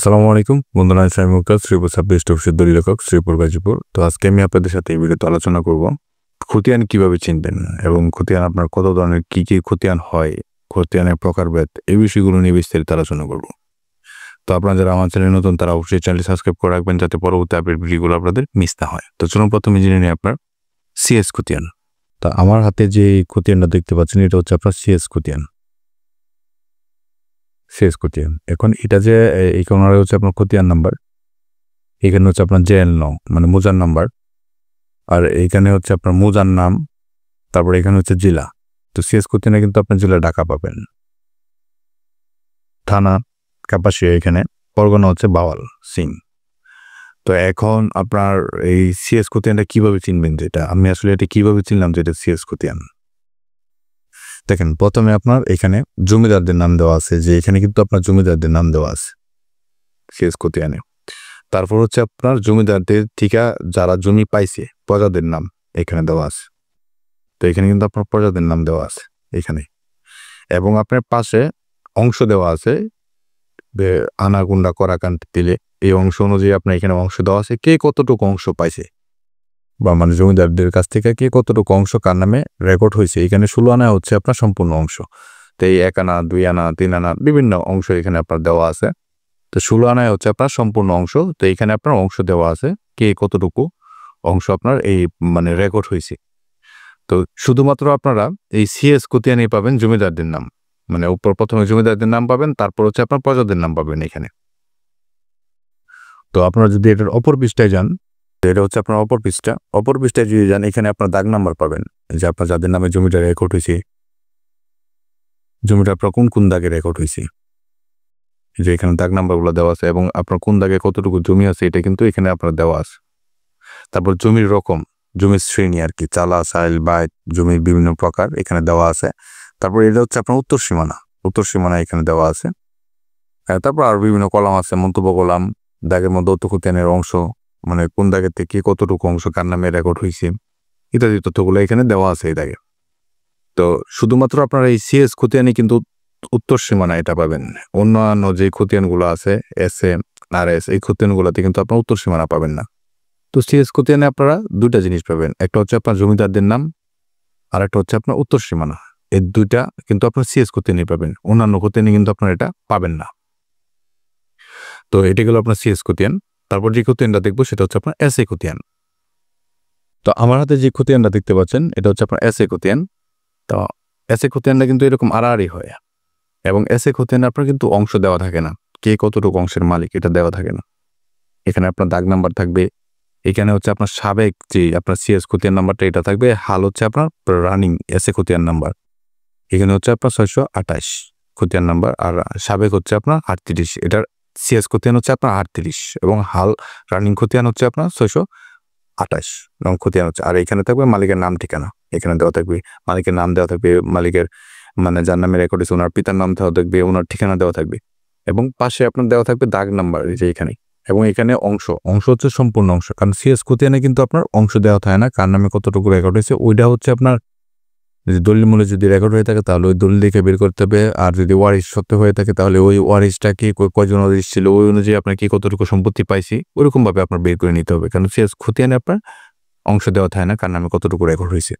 আসসালামু আলাইকুম বন্ধুরা, আমি মুক্তার শ্রীপুর সাব রেজিস্ট্রি অফিসের দলিল লেখক শ্রীপুর গাজীপুর। তো আজকে আমি আপনাদের সাথে এই ভিডিওতে আলোচনা করব খতিয়ান কিভাবে চিনবেন এবং খতিয়ান আপনার কত ধরনের কি কি খতিয়ান হয়, খতিয়ানের প্রকারভেদ, এই বিষয়গুলো নিয়ে বিস্তারিত আলোচনা করব। তো আপনারা যারা আমার চ্যানেলে নতুন তারা অবশ্যই চ্যানেলটি সাবস্ক্রাইব করে রাখবেন যাতে পরবর্তী আপডেট ভিডিওগুলো আপনাদের মিস না হয়। তো চলুন প্রথমে জেনে নিই আপনার সিএস খতিয়ান। তা আমার হাতে যে খতিয়ানটা দেখতে পাচ্ছেন এটা হচ্ছে আপনার সিএস খতিয়ান। এখন এটা যে এইখানে হচ্ছে আপনার খতিয়ান নাম্বার, এখানে হচ্ছে আপনার জেএল মানে মুজার নাম্বার, আর এইখানে হচ্ছে আপনার মুজার নাম, তারপরে এখানে হচ্ছে জেলা। তো সিএস খতিয়ানে কিন্তু আপনার জেলা ঢাকা পাবেন, থানা কাপাসিয়া, এখানে পরগনা হচ্ছে বাওয়াল সিং। তো এখন আপনার এই সিএস খতিয়ানটা কিভাবে চিনবেন, যেটা আমি আসলে এটা কিভাবে চিনলাম যে এটা সিএস খতিয়ান। দেখেন, প্রথমে আপনার এখানে জমিদারদের নাম দেওয়া আছে, যে এখানে কিন্তু আপনার জমিদারদের নাম দেওয়া আছে সিএস খতিয়ানে। তারপর হচ্ছে আপনার জমিদারদের থেকে যারা জমি পাইছে প্রজাদের নাম এখানে দেওয়া আছে। তো এখানে কিন্তু আপনার প্রজাদের নাম দেওয়া আছে এখানে, এবং আপনার পাশে অংশ দেওয়া আছে আনাগুন্ডা করাকান্ত দিলে এই অংশ অনুযায়ী আপনার এখানে অংশ দেওয়া আছে, কে কতটুকু অংশ পাইছে বা মানে জমিদারদের কাছ থেকে কে কতটুকু অংশ কার নামে রেকর্ড হয়েছে। এখানে 16 আনা হচ্ছে আপনার সম্পূর্ণ অংশ। তো এই 1 আনা 2 আনা 3 আনা বিভিন্ন অংশ এখানে আপনার দেওয়া আছে। তো 16 আনায় হচ্ছে আপনার সম্পূর্ণ অংশ। তো এখানে আপনার অংশ দেওয়া আছে কে কতটুকু অংশ আপনার এই মানে রেকর্ড হয়েছে। তো শুধুমাত্র আপনারা এই সিএস খতিয়ানে পাবেন জমিদারদের নাম, মানে উপর প্রথমে জমিদারদের নাম পাবেন, তারপর হচ্ছে আপনার প্রজাদের নাম পাবেন এখানে। তো আপনারা যদি এটার অপর পৃষ্ঠায় যান, এটা হচ্ছে আপনার অপর পৃষ্ঠায় যদি যান, এখানে আপনার দাগ নাম্বার পাবেন, যে আপনার যাদের নামে জমিটা রেকর্ড হয়েছে, জমিটা আপনার কোন কোন দাগে রেকর্ড হয়েছে, যে এখানে দাগ নাম্বারগুলো দেওয়া আছে, এবং আপনার কোন দাগে কতটুকু জমি আছে এটা কিন্তু এখানে আপনার দেওয়া আছে। তারপর জমির রকম, জমির শ্রেণী আর কি, চালা সাইল বাইট, জমির বিভিন্ন প্রকার এখানে দেওয়া আছে। তারপর এটা হচ্ছে আপনার উত্তর সীমানা এখানে দেওয়া আছে। তারপর আর বিভিন্ন কলাম আছে, মন্তব্য কলাম, দাগের মধ্যে খতিয়ানের অংশ, মানে কোন দাগের থেকে কতটুকু অংশ কার নামে রেকর্ড হয়েছে ইত্যাদি তথ্যগুলো এখানে দেওয়া আছে এই দাগে। তো শুধুমাত্র আপনার এই সিএস খতিয়ানে কিন্তু উত্তর সীমানা এটা পাবেন। অন্যান্য যে খতিয়ানগুলো আছে SM RS, এই খতিয়ানগুলোতে কিন্তু আপনার উত্তর সীমানা পাবেন না। তো সিএস খতিয়ানে আপনারা দুইটা জিনিস পাবেন, একটা হচ্ছে আপনার জমিদারদের নাম, আর একটা হচ্ছে আপনার উত্তর সীমানা। এই দুইটা কিন্তু আপনার সিএস খতিয়ানে পাবেন, অন্যান্য খতিয়ানে কিন্তু আপনার এটা পাবেন না। তো এটা গেল আপনার সিএস খতিয়ান। তারপর যে খতিয়ানটা দেখবো সেটা হচ্ছে আপনার SA খতিয়ান। তো আমার হাতে যে খতিয়ানটা দেখতে পাচ্ছেন এটা হচ্ছে আপনার SA খতিয়ান। তো SA খতিয়ানটা কিন্তু এরকম আড়াআড়ি হয়, এবং SA খতিয়ানে আপনার কিন্তু অংশ দেওয়া থাকে না, কে কতটুকু অংশের মালিক এটা দেওয়া থাকে না। এখানে আপনার দাগ নাম্বার থাকবে, এখানে হচ্ছে আপনার সাবেক যে আপনার সিএস খতিয়ান নাম্বারটা এটা থাকবে, হাল হচ্ছে আপনার রানিং SA খতিয়ান নাম্বার, এখানে হচ্ছে আপনার 628 খতিয়ান নাম্বার, আর সাবেক হচ্ছে আপনার 38, এটার সিএস খতিয়ান হচ্ছে আপনার 38 এবং হাল রানিং খতিয়ান হচ্ছে আপনার 628 নং খতিয়ান হচ্ছে। আর এখানে থাকবে মালিকের নাম ঠিকানা, এখানে দেওয়া থাকবে মালিকের নাম দেওয়া থাকবে, মালিকের মানে যার নামে রেকর্ড হয়েছে ওনার পিতার নাম দেওয়া থাকবে, ওনার ঠিকানা দেওয়া থাকবে, এবং পাশে আপনার দেওয়া থাকবে দাগ নাম্বার যে এখানে, এবং এখানে অংশ হচ্ছে সম্পূর্ণ অংশ। কারণ সিএস খতিয়ানে কিন্তু আপনার অংশ দেওয়া থাকে না, কার নামে কতটুকু রেকর্ড হয়েছে ওইটা হচ্ছে আপনার যদি দলিল মূলে যদি রেকর্ড হয়ে থাকে তাহলে ওই দলিল দেখে বের করতে হবে, আর যদি ওয়ারিশ সত্য হয়ে থাকে তাহলে ওই ওয়ারিশটা কি কয়জন ওয়ারিশ ছিল ওই অনুযায়ী আপনার কি কতটুকু সম্পত্তি পাইছি ওইরকম ভাবে আপনার বের করে নিতে হবে। কারণ সিএস খতিয়ানে আপনার অংশ দেওয়া থাকে না, কার নামে কতটুকু রেকর্ড হয়েছে।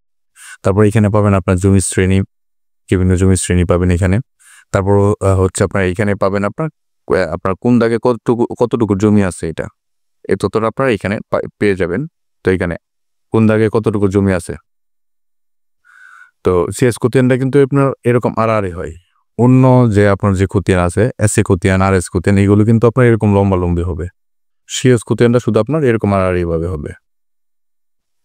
তারপর এখানে পাবেন আপনার জমির শ্রেণী, বিভিন্ন জমির শ্রেণী পাবেন এখানে। তারপর হচ্ছে আপনার এখানে পাবেন আপনার কোন দাগে কতটুকু জমি আছে এটা, এই তথ্যটা আপনারা এখানে পেয়ে যাবেন। তো এখানে কোন দাগে কতটুকু জমি আছে। তো সিএস খতিয়ানটা কিন্তু আপনার এরকম আড়াআড়ি হয়, অন্য যে আপনার যে খতিয়ান আছে SA খতিয়ান RS খতিয়ান এগুলো কিন্তু আপনার এরকম লম্বালম্বি হবে, সিএস খতিয়ানটা শুধু আপনার এরকম আড়াআড়ি ভাবে হবে।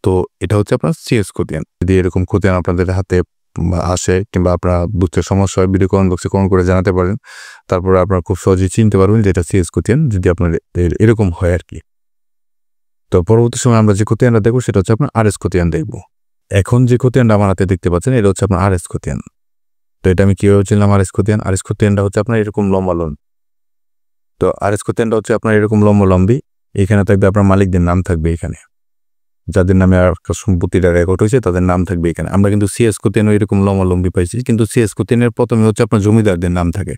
তো এটা হচ্ছে আপনার সিএস খতিয়ান। যদি এরকম খতিয়ান আপনাদের হাতে আসে কিংবা আপনার বুঝতে সমস্যা হয় ভিডিও কমেন্ট বক্সে কমেন্ট করে জানাতে পারেন, তারপরে আপনারা খুব সহজেই চিনতে পারবেন যে এটা সিএস খতিয়ান যদি আপনার এরকম হয় আর কি। তো পরবর্তী সময় আমরা যে খতিয়ানটা দেখবো সেটা হচ্ছে আপনার RS খতিয়ান দেখবো। এখন যে খতিয়ানটা আমার হাতে দেখতে পাচ্ছেন এটা হচ্ছে আপনার RS খতিয়ান। তো এটা আমি কিভাবে চিনলাম RS খতিয়ানটা হচ্ছে আপনার এরকম লম্বালম্বি। তো RS খতিয়ানটা হচ্ছে আপনার এরকম লম্বালম্বি, এখানে থাকবে আপনার মালিকদের নাম থাকবে, এখানে যাদের নামে সম্পত্তিটা রেকর্ড হয়েছে তাদের নাম থাকবে এখানে। আমরা কিন্তু সিএস খতিয়ানও এরকম লম্বালম্বি পাইছি, কিন্তু সিএস খতিয়ানের প্রথমে হচ্ছে আপনার জমিদারদের নাম থাকে,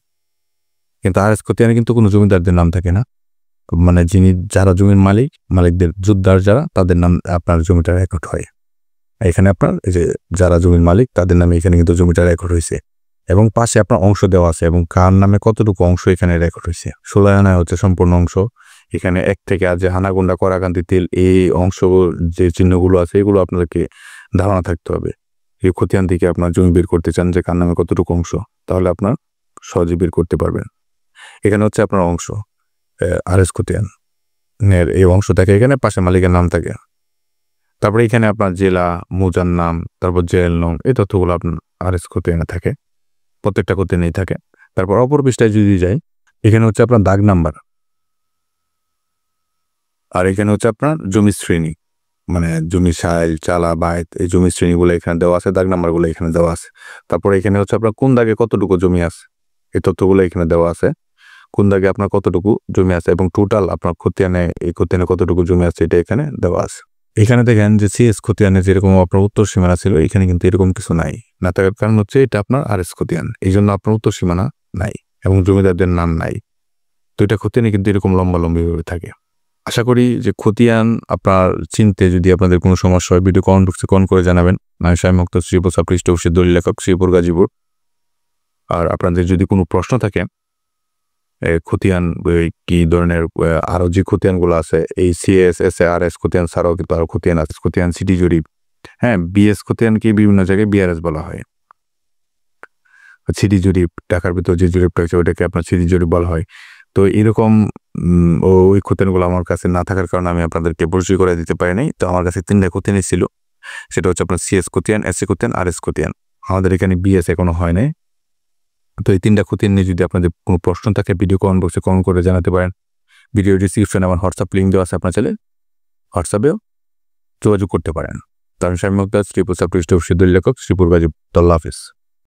কিন্তু RS খতিয়ানে কিন্তু কোনো জমিদারদের নাম থাকে না। মানে যারা জমির মালিকদের যোদ্ধার যারা তাদের নাম আপনার জমিটা রেকর্ড হয়। এখানে আপনার এই যে যারা জমির মালিক তাদের নামে এখানে কিন্তু জমিটা রেকর্ড হয়েছে এবং পাশে আপনার অংশ দেওয়া আছে এবং কার নামে কতটুকু অংশ এখানে রেকর্ড হয়েছে। 16 আনায় হচ্ছে সম্পূর্ণ অংশ। এখানে 1 থেকে আর যে হানাগুন্ডা করাকান্তি তিল এই অংশ যে চিহ্নগুলো আছে এগুলো আপনাদেরকে ধারণা থাকতে হবে। এই খতিয়ান থেকে আপনার জমি বের করতে চান যে কার নামে কতটুকু অংশ, তাহলে আপনার সহজে বের করতে পারবেন। এখানে হচ্ছে আপনার অংশ আরএস খতিয়ান এই অংশ থাকে, এখানে পাশে মালিকের নাম থাকে। তারপরে এখানে আপনার জেলা, মৌজার নাম, তারপর জেল নং, এই তথ্যগুলো আপনার আরএস খতিয়ানে থাকে, প্রত্যেকটা খতিয়ানেই থাকে। তারপর অপর পৃষ্ঠায় যদি যাই, এখানে হচ্ছে আপনার দাগ নাম্বার, আর এখানে হচ্ছে আপনার জমির শ্রেণী, মানে জমি সাইল, চালা, বাইত, এই জমির শ্রেণীগুলো এখানে দেওয়া আছে, দাগ নাম্বারগুলো এখানে দেওয়া আছে। তারপরে এখানে হচ্ছে আপনার কোন দাগে কতটুকু জমি আছে এই তথ্যগুলো এখানে দেওয়া আছে, কোন দাগে আপনার কতটুকু জমি আছে এবং টোটাল আপনার খতিয়ানে এই খতিয়ানে কতটুকু জমি আছে এটা এখানে দেওয়া আছে। এখানে দেখেন যে সিএস খতিয়ানে যেরকম আপনার উত্তর সীমানা ছিল এখানে কিন্তু এরকম কিছু নাই, না থাকার কারণ হচ্ছে এটা আপনার আরএস খতিয়ান, এই জন্য আপনার উত্তর সীমানা নাই এবং জমিদারদের নাম নাই। তো এটা খতিয়ানে কিন্তু এরকম লম্বালম্বিভাবে থাকে। আশা করি যে খতিয়ান আপনার চিনতে যদি আপনাদের কোনো সমস্যা হয় ভিডিও কমেন্ট বক্সে কমেন্ট করে জানাবেন। আমি শামীম মুক্তার শ্রীপুর সাবপৃষ্ঠ অফিসের দলিল লেখক, শ্রীপুর, গাজীপুর। আর আপনাদের যদি কোনো প্রশ্ন থাকে খতিয়ান কি ধরনের আরও যে খতিয়ানগুলো আছে এই সিএস, এসএআরএস খতিয়ান ছাড়াও কিন্তু আরও খতিয়ান আছে, খতিয়ান সিটি জরিপ, হ্যাঁ বিএস খতিয়ানকে বিভিন্ন জায়গায় বিআরএস বলা হয়। সিটি জরিপ, ঢাকার ভিতর যে জরিপটা আছে ওটাকে আপনার সিটি জরিপ বলা হয়। তো এরকম ওই খতিয়ানগুলো আমার কাছে না থাকার কারণে আমি আপনাদেরকে পরিচয় করে দিতে পারি নাই। তো আমার কাছে 3টা খতিয়ানই ছিল, সেটা হচ্ছে আপনার সিএস খতিয়ান, এসএ খতিয়ান, আরএস খতিয়ান। আমাদের এখানে বিএস এখনো হয় নাই। তো এই 3টা খতিয়ান নিয়ে যদি আপনাদের কোনো প্রশ্ন থাকে ভিডিও কমেন্ট বক্সে কমেন্ট করে জানাতে পারেন। ভিডিও ডিসক্রিপশনে আমার হোয়াটসঅ্যাপ লিঙ্ক দেওয়া আছে, আপনার চাইলে হোয়াটসঅ্যাপেও যোগাযোগ করতে পারেন। তো আমি শামীম মুক্তার, শ্রীপুর সাবপৃষ্ঠ অফিসের দলিল লেখক, শ্রীপুর, গাজীপুর। আল্লাহ হাফেজ।